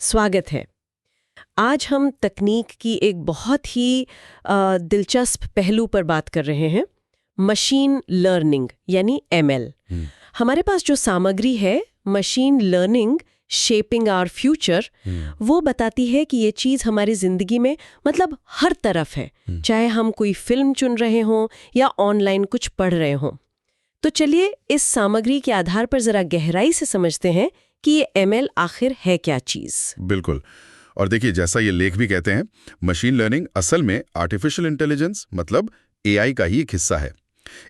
स्वागत है। आज हम तकनीक की एक बहुत ही दिलचस्प पहलू पर बात कर रहे हैं, मशीन लर्निंग यानी एमएल। हमारे पास जो सामग्री है, machine learning shaping our future, वो बताती है कि ये चीज़ हमारी ज़िंदगी में मतलब हर तरफ है, चाहे हम कोई फिल्म चुन रहे हों या ऑनलाइन कुछ पढ़ रहे हों। तो चलिए इस सामग्री के आधार पर ज़रा गहराई से समझते हैं कि ये एमएल आखिर है क्या चीज़। बिल्कुल। और देखिए, जैसा ये लेख भी कहते हैं, मशीन लर्निंग असल में आर्टिफिशियल इंटेलिजेंस मतलब एआई का ही एक हिस्सा है।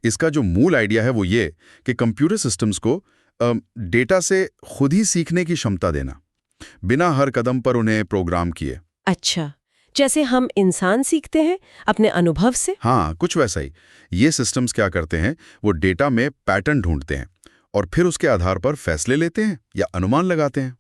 इसका जो मूल आइडिया है वो ये कि कंप्यूटर सिस्टम्स को डेटा से खुद ही सीखने की क्षमता देना, बिना हर कदम पर उन्हें प्रोग्राम किए। अच्छा, जैसे हम इंसान सीखते हैं अपने अनुभव से? हाँ, कुछ वैसा ही। ये सिस्टम्स क्या करते हैं, वो डेटा में पैटर्न ढूंढते हैं और फिर उसके आधार पर फैसले लेते हैं या अनुमान लगाते हैं।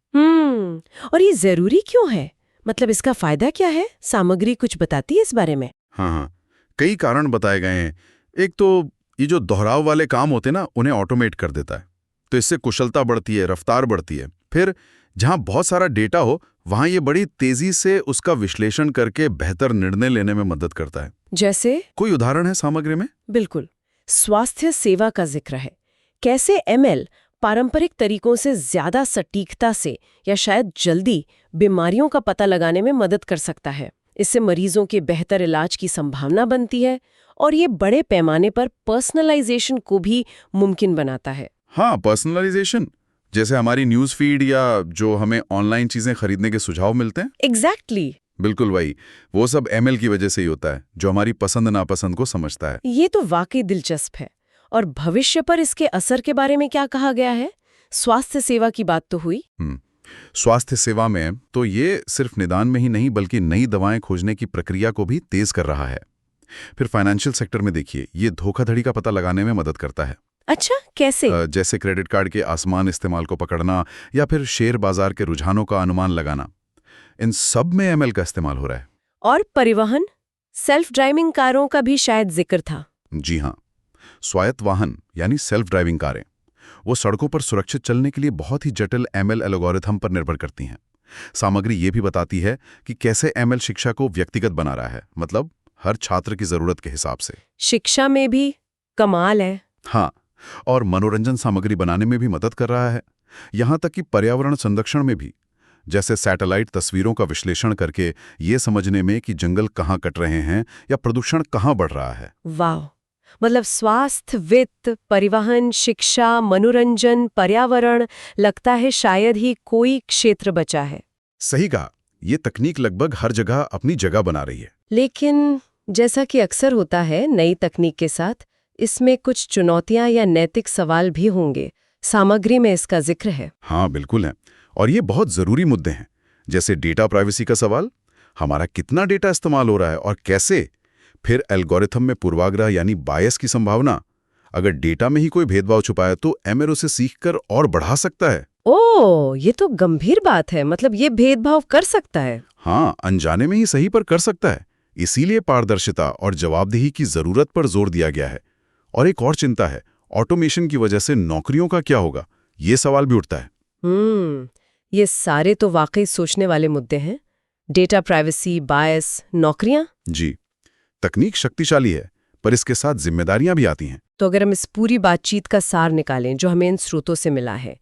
और ये जरूरी क्यों है? मतलब इसका फायदा क्या है? सामग्री कुछ बताती है इस बारे में? हाँ, कई कारण बताए गए हैं। एक तो ये जो दोहराव वाले काम होते हैं ना, उन्हें ऑटोमेट कर देता है, तो इससे कुशलता बढ़ती है, रफ्तार बढ़ती है। फिर जहां बहुत सारा डेटा हो, वहां ये बड़ी तेजी से उसका विश्लेषण करके बेहतर निर्णय लेने में मदद करता है। जैसे? कोई उदाहरण है सामग्री में? बिल्कुल, स्वास्थ्य सेवा का जिक्र है। कैसे एमएल पारंपरिक तरीकों से ज्यादा सटीकता से या शायद जल्दी बीमारियों का पता लगाने में मदद कर सकता है। इससे मरीजों के बेहतर इलाज की संभावना बनती है और ये बड़े पैमाने पर पर्सनलाइजेशन को भी मुमकिन बनाता है। हाँ, पर्सनलाइजेशन, जैसे हमारी न्यूज़ फीड या जो हमें ऑनलाइन चीजें खरीदने के सुझाव मिलते हैं। एग्जैक्टली। बिल्कुल वही, वो सब एमएल की वजह से ही होता है, जो हमारी पसंद नापसंद को समझता है। ये तो वाकई दिलचस्प है। और भविष्य पर इसके असर के बारे में क्या कहा गया है? स्वास्थ्य सेवा की बात तो हुई। स्वास्थ्य सेवा में तो ये सिर्फ निदान में ही नहीं बल्कि नई दवाएं खोजने की प्रक्रिया को भी तेज कर रहा है। फिर फाइनेंशियल सेक्टर में देखिए, ये धोखाधड़ी का पता लगाने में मदद करता है। अच्छा, कैसे? जैसे क्रेडिट कार्ड के आसमान इस्तेमाल को पकड़ना या फिर शेयर बाजार के रुझानों का अनुमान लगाना, इन सब में एमएल का इस्तेमाल हो रहा है। और परिवहन, सेल्फ ड्राइविंग कारों का भी शायद जिक्र था। जी हाँ, स्वायत्त वाहन यानी सेल्फ ड्राइविंग कारें, वो सड़कों पर सुरक्षित चलने के लिए बहुत ही जटिल एमएल एल्गोरिथम पर निर्भर करती हैं। सामग्री ये भी बताती है कि कैसे एमएल शिक्षा को व्यक्तिगत बना रहा है, मतलब हर छात्र की जरूरत के हिसाब से। शिक्षा में भी कमाल है। हाँ, और मनोरंजन सामग्री बनाने में भी मदद कर रहा है। यहाँ तक कि पर्यावरण संरक्षण में भी, जैसे सैटेलाइट तस्वीरों का विश्लेषण करके ये समझने में कि जंगल कहाँ कट रहे हैं या प्रदूषण कहाँ बढ़ रहा है। वाह, मतलब स्वास्थ्य, वित्त, परिवहन, शिक्षा, मनोरंजन, पर्यावरण, लगता है शायद ही कोई क्षेत्र बचा है। सही कहा, ये तकनीक लगभग हर जगह अपनी जगह बना रही है। लेकिन जैसा कि अक्सर होता है नई तकनीक के साथ, इसमें कुछ चुनौतियां या नैतिक सवाल भी होंगे। सामग्री में इसका जिक्र है। हाँ, बिल्कुल है, और ये बहुत जरूरी मुद्दे हैं। जैसे डेटा प्राइवेसी का सवाल, हमारा कितना डेटा इस्तेमाल हो रहा है और कैसे। फिर एल्गोरिथम में पूर्वाग्रह यानी बायस की संभावना, अगर डेटा में ही कोई भेदभाव छुपाया तो एमएल उसे सीखकर और बढ़ा सकता है। ओह, ये तो गंभीर बात है। मतलब ये भेदभाव कर सकता है? हाँ, अनजाने में ही सही पर कर सकता है। इसीलिए पारदर्शिता और जवाबदेही की जरूरत पर जोर दिया गया है। और एक और चिंता है, ऑटोमेशन की वजह से नौकरियों का क्या होगा, ये सवाल भी उठता है। ये सारे तो वाकई सोचने वाले मुद्दे हैं। डेटा प्राइवेसी, बायस, नौकरियां। जी, तकनीक शक्तिशाली है, पर इसके साथ जिम्मेदारियां भी आती हैं। तो अगर हम इस पूरी बातचीत का सार निकालें जो हमें इन स्रोतों से मिला है,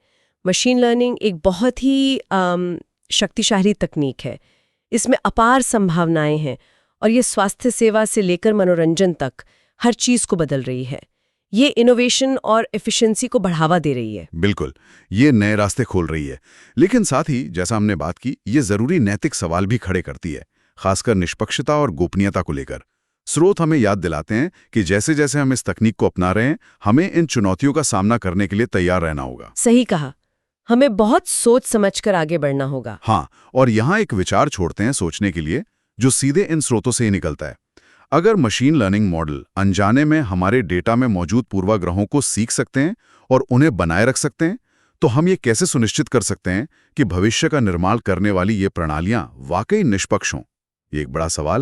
मशीन लर्निंग एक बहुत ही शक्तिशाली तकनीक है। इसमें अपार संभावनाएं हैं और ये स्वास्थ्य सेवा से लेकर मनोरंजन तक हर चीज को बदल रही है। ये इनोवेशन और एफिशिएंसी को बढ़ावा दे रही है। बिल्कुल, ये नए रास्ते खोल रही है। लेकिन साथ ही, जैसा हमने बात की, ये जरूरी नैतिक सवाल भी खड़े करती है, खासकर निष्पक्षता और गोपनीयता को लेकर। स्रोत हमें याद दिलाते हैं कि जैसे जैसे हम इस तकनीक को अपना रहे हैं, हमें इन चुनौतियों का सामना करने के लिए तैयार रहना होगा। सही कहा, हमें बहुत सोच समझकर आगे बढ़ना होगा। हाँ, और यहाँ एक विचार छोड़ते हैं सोचने के लिए, जो सीधे इन स्रोतों से ही निकलता है। अगर मशीन लर्निंग मॉडल अनजाने में हमारे डेटा में मौजूद पूर्वाग्रहों को सीख सकते हैं और उन्हें बनाए रख सकते हैं, तो हम ये कैसे सुनिश्चित कर सकते हैं कि भविष्य का निर्माण करने वाली ये प्रणालियां वाकई निष्पक्ष हों? ये एक बड़ा सवाल है।